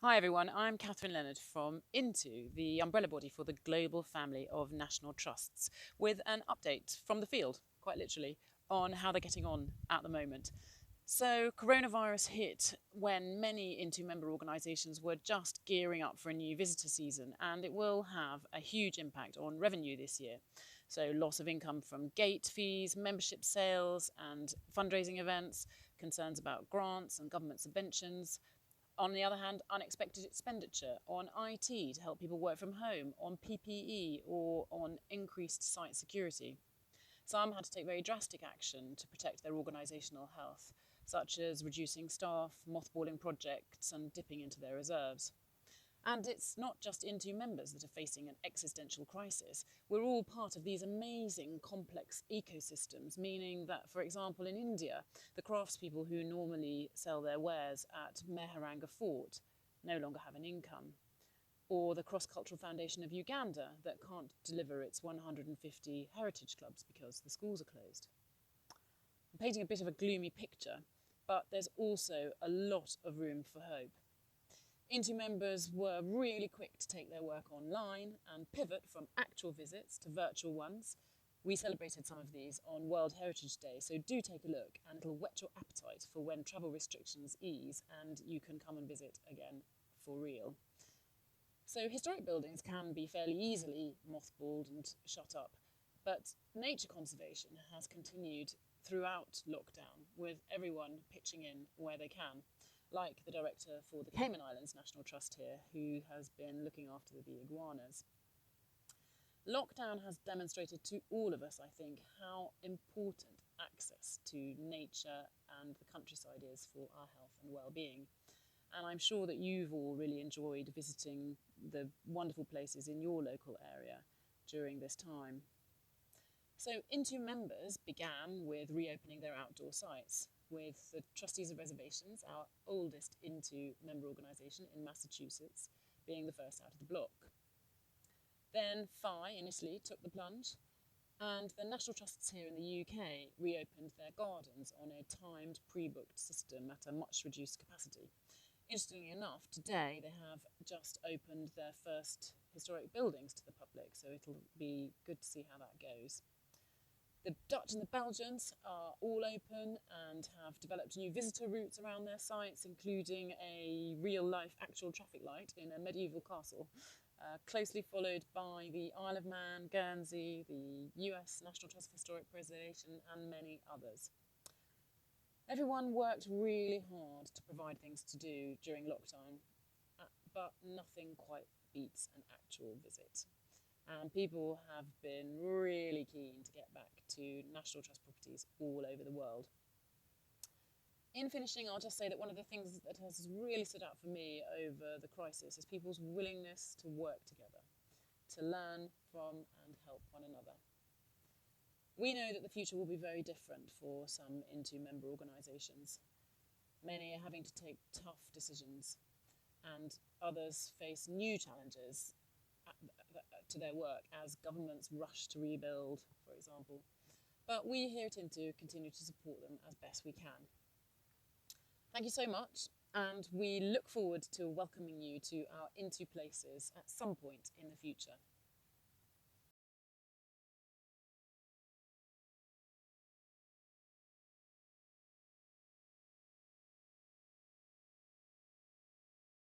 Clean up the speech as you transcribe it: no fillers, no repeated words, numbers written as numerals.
Hi everyone, I'm Catherine Leonard from Into, the umbrella body for the global family of national trusts, with an update from the field, quite literally, on how they're getting on at the moment. So, coronavirus hit when many Into member organisations were just gearing up for a new visitor season, and it will have a huge impact on revenue this year. So, loss of income from gate fees, membership sales, and fundraising events, concerns about grants and government subventions. On the other hand, unexpected expenditure on IT to help people work from home, on PPE, or on increased site security. Some had to take very drastic action to protect their organisational health, such as reducing staff, mothballing projects, and dipping into their reserves. And it's not just Into members that are facing an existential crisis. We're all part of these amazing, complex ecosystems, meaning that, for example, in India, the craftspeople who normally sell their wares at Mehranga Fort no longer have an income. Or the Cross Cultural Foundation of Uganda that can't deliver its 150 heritage clubs because the schools are closed. I'm painting a bit of a gloomy picture, but there's also a lot of room for hope. Into members were really quick to take their work online and pivot from actual visits to virtual ones. We celebrated some of these on World Heritage Day, so do take a look and it'll whet your appetite for when travel restrictions ease and you can come and visit again for real. So historic buildings can be fairly easily mothballed and shut up, but nature conservation has continued throughout lockdown, with everyone pitching in where they can, like the director for the Cayman Islands National Trust here, who has been looking after the iguanas. Lockdown has demonstrated to all of us, I think, how important access to nature and the countryside is for our health and well-being. And I'm sure that you've all really enjoyed visiting the wonderful places in your local area during this time. So Into members began with reopening their outdoor sites, with the Trustees of Reservations, our oldest Into member organisation in Massachusetts, being the first out of the block. Then FI initially took the plunge, and the national trusts here in the UK reopened their gardens on a timed pre-booked system at a much reduced capacity. Interestingly enough, today they have just opened their first historic buildings to the public, so it'll be good to see how that goes. The Dutch and the Belgians are all open and have developed new visitor routes around their sites, including a real-life actual traffic light in a medieval castle, closely followed by the Isle of Man, Guernsey, the US National Trust for Historic Preservation, and many others. Everyone worked really hard to provide things to do during lockdown, but nothing quite beats an actual visit. And people have been really keen to get back to National Trust properties all over the world. In finishing, I'll just say that one of the things that has really stood out for me over the crisis is people's willingness to work together, to learn from and help one another. We know that the future will be very different for some Into member organisations. Many are having to take tough decisions, and others face new challenges to their work as governments rush to rebuild, for example. But we here at Into continue to support them as best we can. Thank you so much, and we look forward to welcoming you to our Into places at some point in the future.